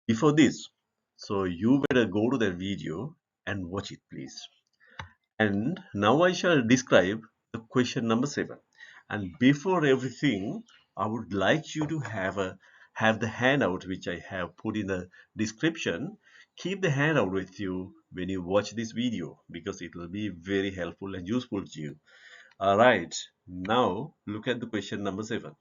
before this. So you better go to that video and watch it, please. And now I shall describe the question number 7. And before everything, I would like you to have the handout which I have put in the description. Keep the handout with you when you watch this video because it will be very helpful and useful to you. All right, now look at the question number 7.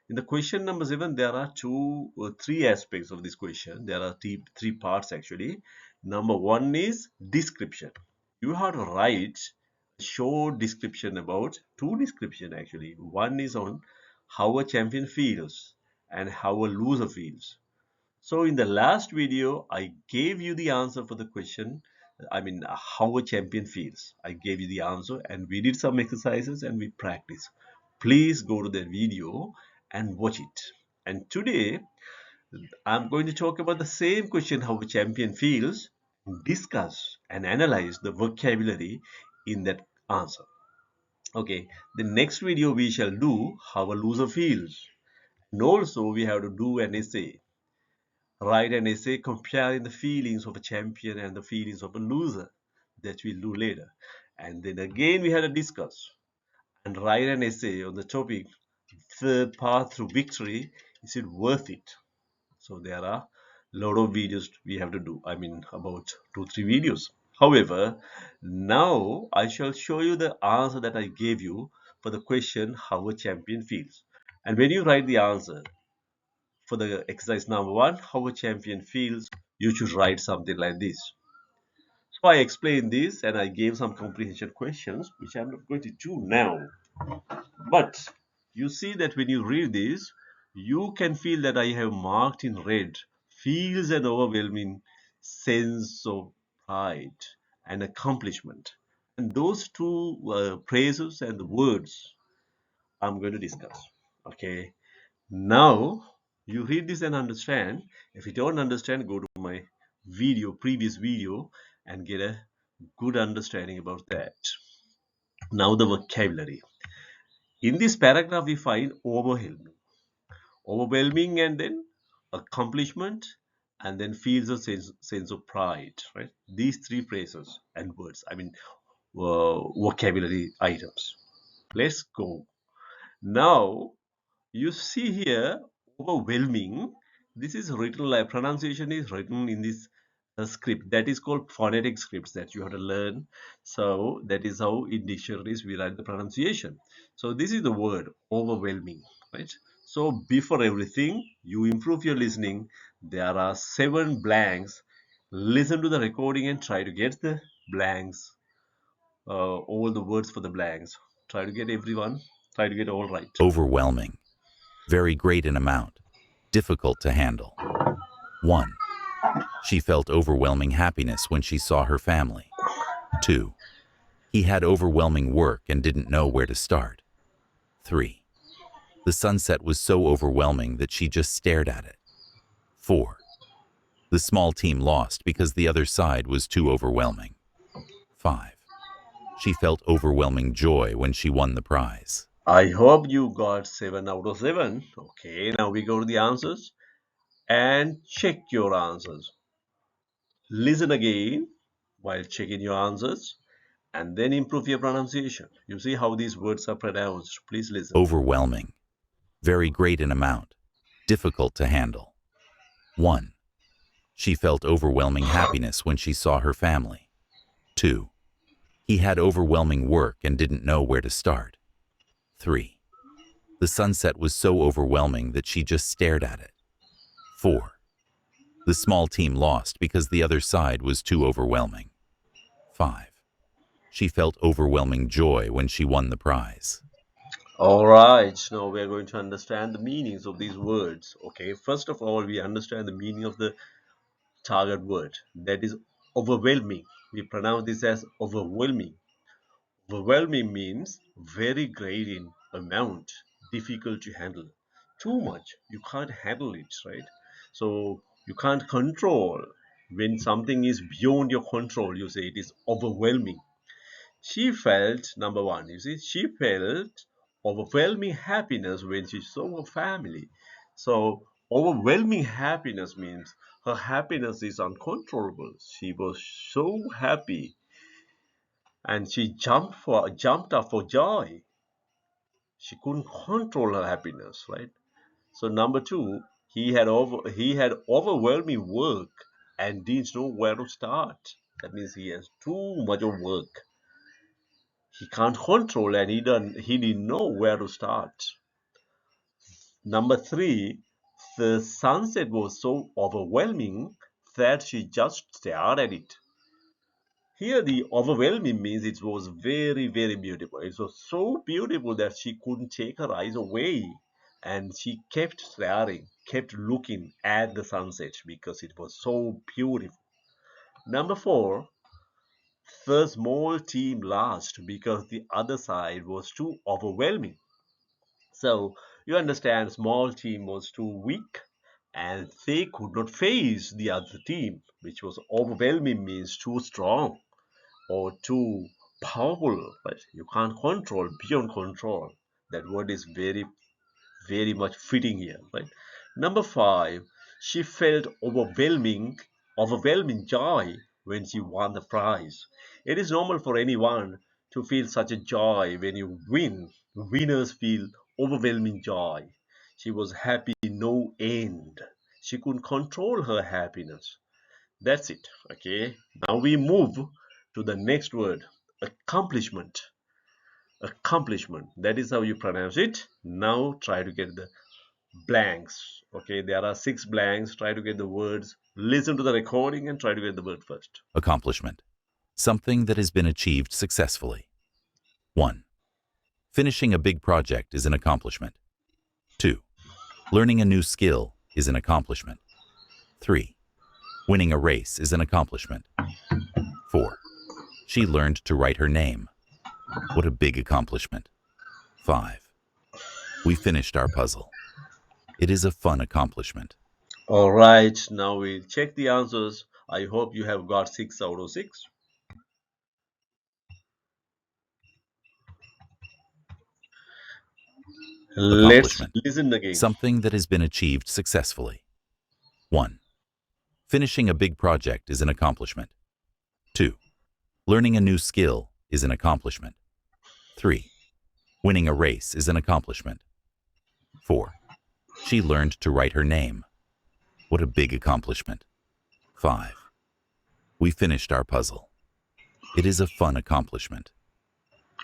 In the question number 7, there are two or three aspects of this question. There are three parts actually. Number 1 is description. You have to write a short description about two description actually. One is on how a champion feels and how a loser feels. So in the last video, I gave you the answer for the question. I mean, how a champion feels. I gave you the answer and we did some exercises and we practiced. Please go to that video and watch it. And today, I'm going to talk about the same question, how a champion feels, discuss and analyze the vocabulary in that answer. Okay, the next video we shall do how a loser feels. And also we have to do an essay. Write an essay comparing the feelings of a champion and the feelings of a loser. That we'll do later. And then again we had to discuss and write an essay on the topic, the path to victory, is it worth it? So there are a lot of videos we have to do. I mean about 2-3 videos. However, now I shall show you the answer that I gave you for the question how a champion feels. And when you write the answer, for the exercise number 1, how a champion feels, you should write something like this. So I explained this and I gave some comprehension questions, which I'm not going to do now. But you see that when you read this, you can feel that I have marked in red, feels an overwhelming sense of pride and accomplishment. And those two phrases and the words I'm going to discuss. Okay. Now you read this and understand. If you don't understand, go to my previous video, and get a good understanding about that. Now the vocabulary. In this paragraph, we find overwhelming, and then accomplishment, and then feels a sense of pride. Right? These three phrases and words. I mean, vocabulary items. Let's go. Now you see here overwhelming. This is written like pronunciation is written in this script that is called phonetic scripts that you have to learn. So that is how in dictionaries we write the pronunciation. So this is the word overwhelming, right? So before everything, you improve your listening. There are 7 blanks. Listen to the recording and try to get the blanks, all the words for the blanks. Try to get everyone. Try to get all right. Overwhelming. Very great in amount. Difficult to handle. 1. She felt overwhelming happiness when she saw her family. 2. He had overwhelming work and didn't know where to start. 3. The sunset was so overwhelming that she just stared at it. 4. The small team lost because the other side was too overwhelming. 5. She felt overwhelming joy when she won the prize. I hope you got 7 out of 7. Okay, now we go to the answers and check your answers. Listen again while checking your answers and then improve your pronunciation. You see how these words are pronounced. Please listen. Overwhelming. Very great in amount. Difficult to handle. 1. She felt overwhelming happiness when she saw her family. 2. He had overwhelming work and didn't know where to start. 3. The sunset was so overwhelming that she just stared at it. 4. The small team lost because the other side was too overwhelming. 5. She felt overwhelming joy when she won the prize. All right, now we are going to understand the meanings of these words. Okay, first of all, we understand the meaning of the target word, that is overwhelming. We pronounce this as overwhelming. Overwhelming means very great in amount, difficult to handle. Too much, you can't handle it, right? So you can't control. When something is beyond your control, you say it is overwhelming. She felt, number 1, you see, she felt overwhelming happiness when she saw her family. So Overwhelming happiness means her happiness is uncontrollable. She was so happy and she jumped up for joy. She couldn't control her happiness, right? So number two, he had overwhelming work and didn't know where to start. That means he has too much of work. He can't control and he didn't know where to start. Number three, the sunset was so overwhelming that she just stared at it. Here, the overwhelming means it was very, very beautiful. It was so beautiful that she couldn't take her eyes away. And she kept staring, kept looking at the sunset because it was so beautiful. Number four, the small team lost because the other side was too overwhelming. So you understand, small team was too weak and they could not face the other team, which was overwhelming means too strong or too powerful, but you can't control beyond control. That word is very, very much fitting here, right? Number five, she felt overwhelming joy when she won the prize. It is normal for anyone to feel such a joy when you win. Winners feel overwhelming joy. She was happy no end. She couldn't control her happiness. That's it. Okay. Now we move to the next word, accomplishment. Accomplishment. That is how you pronounce it. Now try to get the blanks. Okay. There are 6 blanks. Try to get the words. Listen to the recording and try to get the word first. Accomplishment. Something that has been achieved successfully. 1. Finishing a big project is an accomplishment. 2. Learning a new skill is an accomplishment. 3. Winning a race is an accomplishment. 4. She learned to write her name. What a big accomplishment. 5. We finished our puzzle. It is a fun accomplishment. All right. Now we'll check the answers. I hope you have got 6 out of 6. Let's Accomplishment. listen again. Something that has been achieved successfully. 1. Finishing a big project is an accomplishment. 2. Learning a new skill is an accomplishment. 3. Winning a race is an accomplishment. 4. She learned to write her name. What a big accomplishment. 5. We finished our puzzle. It is a fun accomplishment.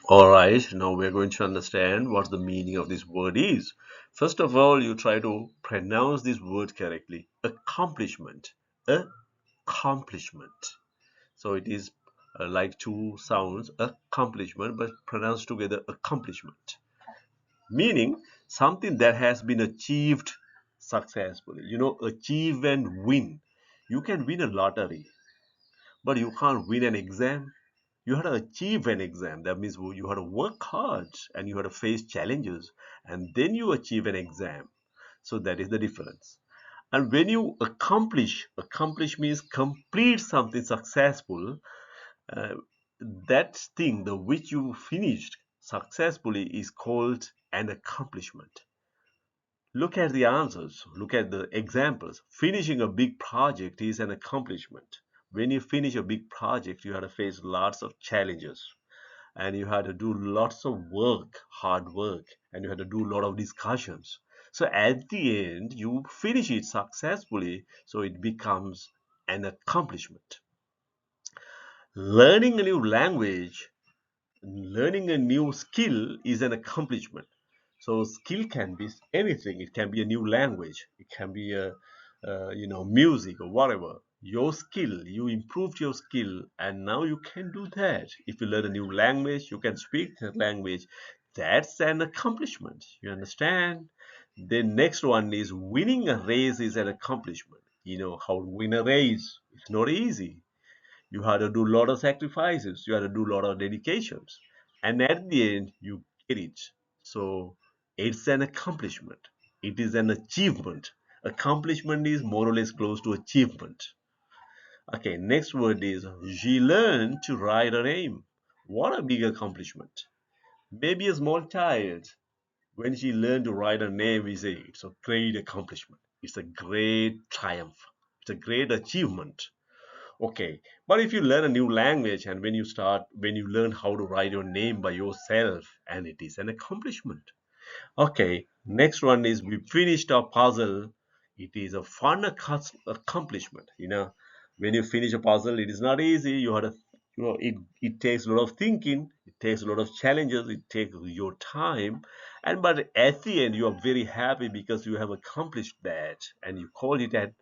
All right, now we're going to understand what the meaning of this word is. First of all, you try to pronounce this word correctly. Accomplishment. Accomplishment. So it is like two sounds, accomplishment, but pronounced together, accomplishment. Meaning something that has been achieved successfully. You know, achieve and win. You can win a lottery, but you can't win an exam. You had to achieve an exam. That means you had to work hard and you had to face challenges and then you achieve an exam. So that is the difference. And when you accomplish means complete something successful. uh, that thing the which you finished successfully is called an accomplishment. Look at the answers, look at the examples. Finishing a big project is an accomplishment. When you finish a big project, you have to face lots of challenges and you had to do lots of work, hard work, and you had to do a lot of discussions. So at the end, you finish it successfully, so it becomes an accomplishment. Learning a new language, learning a new skill is an accomplishment. So skill can be anything. It can be a new language. It can be a, music or whatever. Your skill, you improved your skill, and now you can do that. If you learn a new language, you can speak that language. That's an accomplishment. You understand? The next one is winning a race is an accomplishment. You know how to win a race. It's not easy. You had to do a lot of sacrifices. You had to do a lot of dedications. And at the end, you get it. So it's an accomplishment. It is an achievement. Accomplishment is more or less close to achievement. Okay, next word is she learned to write her name. What a big accomplishment. Maybe a small child, when she learned to write her name, we say it's a great accomplishment. It's a great triumph. It's a great achievement. Okay, but if you learn a new language and when you learn how to write your name by yourself, and it is an accomplishment. Okay, next one is we finished our puzzle. It is a fun accomplishment. When you finish a puzzle, it is not easy. It takes a lot of thinking. It takes a lot of challenges. It takes your time, and but at the end, you are very happy because you have accomplished that, and you call it an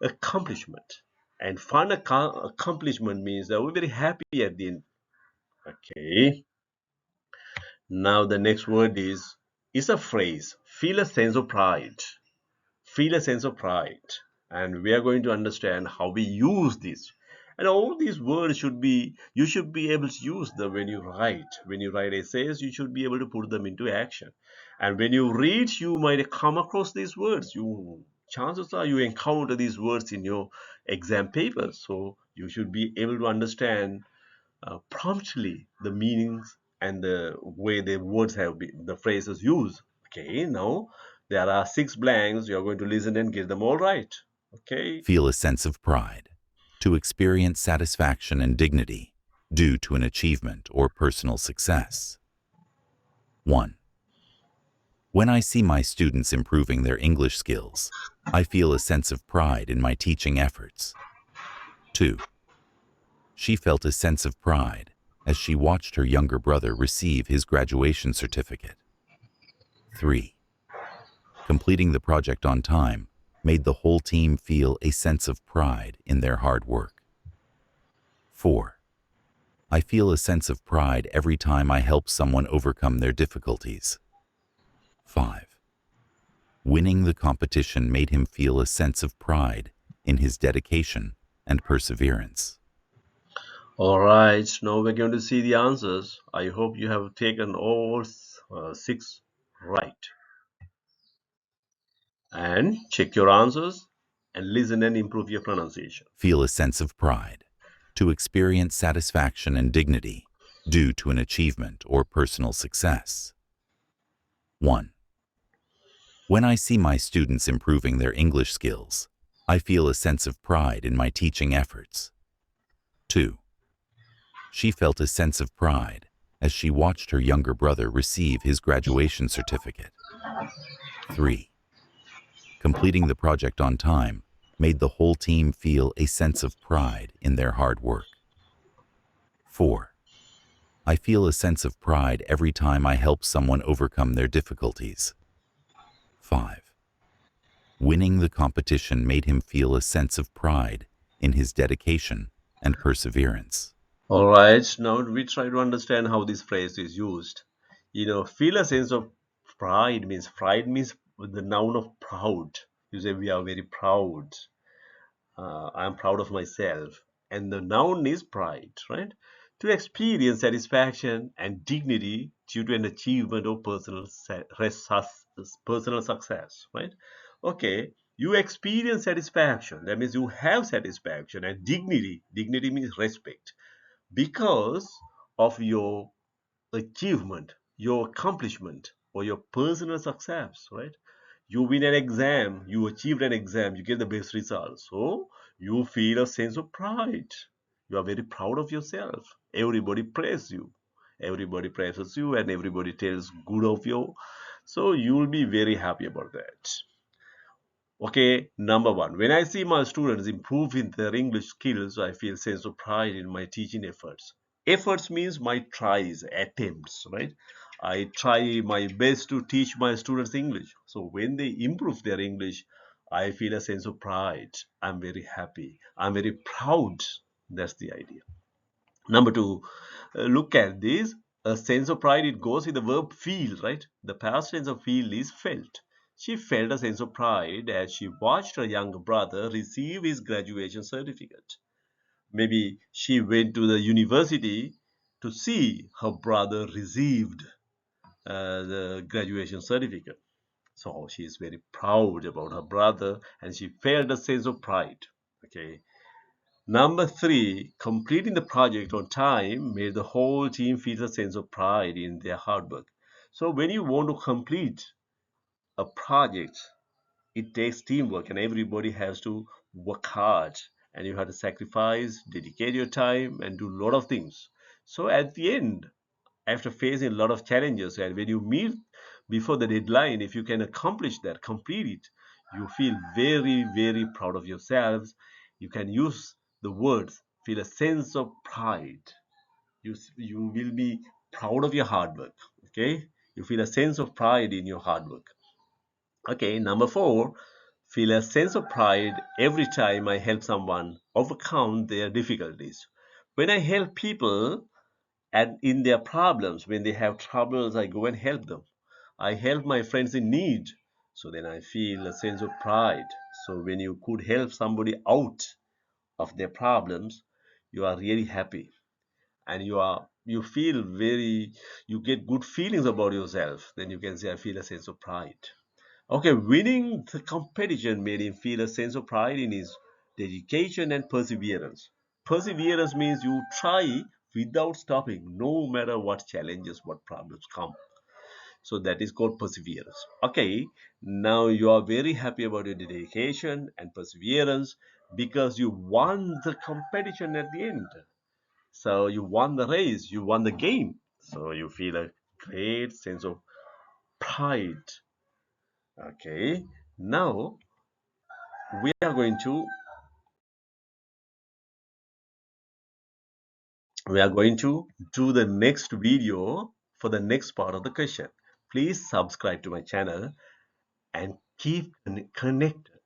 accomplishment. And fun accomplishment means that we're very happy at the end. Okay. Now the next word is a phrase. Feel a sense of pride. Feel a sense of pride. And we are going to understand how we use this. And all these words you should be able to use them when you write. When you write essays, you should be able to put them into action. And when you read, you might come across these words. Chances are you encounter these words in your exam papers. So you should be able to understand promptly the meanings and the way the words have been, the phrases used. Okay, now there are 6 blanks. You're going to listen and get them all right. Okay. Feel a sense of pride. To experience satisfaction and dignity due to an achievement or personal success. 1. When I see my students improving their English skills, I feel a sense of pride in my teaching efforts. 2. She felt a sense of pride as she watched her younger brother receive his graduation certificate. 3. Completing the project on time made the whole team feel a sense of pride in their hard work. 4. I feel a sense of pride every time I help someone overcome their difficulties. 5. Winning the competition made him feel a sense of pride in his dedication and perseverance. All right. Now we're going to see the answers. I hope you have taken all 6 right. And check your answers and listen and improve your pronunciation. Feel a sense of pride. To experience satisfaction and dignity due to an achievement or personal success. 1. When I see my students improving their English skills, I feel a sense of pride in my teaching efforts. 2. She felt a sense of pride as she watched her younger brother receive his graduation certificate. 3. Completing the project on time made the whole team feel a sense of pride in their hard work. 4. I feel a sense of pride every time I help someone overcome their difficulties. 5. Winning the competition made him feel a sense of pride in his dedication and perseverance. All right, now we try to understand how this phrase is used. Feel a sense of pride means the noun of proud. You say we are very proud. I'm proud of myself. And the noun is pride, right? To experience satisfaction and dignity due to an achievement or personal success, right? Okay, you experience satisfaction. That means you have satisfaction and dignity. Dignity means respect because of your achievement, your accomplishment, or your personal success, right? You win an exam, you achieved an exam, you get the best results. So you feel a sense of pride. You are very proud of yourself. Everybody praises you. Everybody praises you and everybody tells good of you. So you will be very happy about that. Okay, number 1. When I see my students improve in their English skills, I feel sense of pride in my teaching efforts. Efforts means my tries, attempts, right? I try my best to teach my students English. So when they improve their English, I feel a sense of pride. I'm very happy. I'm very proud. That's the idea. Number 2, look at this. A sense of pride, it goes with the verb feel, right? The past tense of feel is felt. She felt a sense of pride as she watched her younger brother receive his graduation certificate. Maybe she went to the university to see her brother received the graduation certificate. So she is very proud about her brother and she felt a sense of pride. Okay. Number 3, completing the project on time made the whole team feel a sense of pride in their hard work. So when you want to complete a project it takes teamwork, and everybody has to work hard, and you have to sacrifice, dedicate your time, and do a lot of things. So at the end, after facing a lot of challenges, and when you meet before the deadline, if you can accomplish that, complete it, you feel very, very proud of yourselves. You can use the words, feel a sense of pride. You will be proud of your hard work. Okay, you feel a sense of pride in your hard work. Okay, number 4, feel a sense of pride every time I help someone overcome their difficulties. When I help people and in their problems, when they have troubles, I go and help them. I help my friends in need, so then I feel a sense of pride. So when you could help somebody out of their problems, you are really happy, and you feel very, you get good feelings about yourself. Then you can say, I feel a sense of pride. Okay, winning the competition made him feel a sense of pride in his dedication and perseverance. Perseverance means you try without stopping, no matter what challenges, what problems come. So that is called perseverance. Okay, now you are very happy about your dedication and perseverance because you won the competition at the end. So you won the race, you won the game. So you feel a great sense of pride. Okay, now we are going to do the next video for the next part of the question. Please subscribe to my channel and keep connected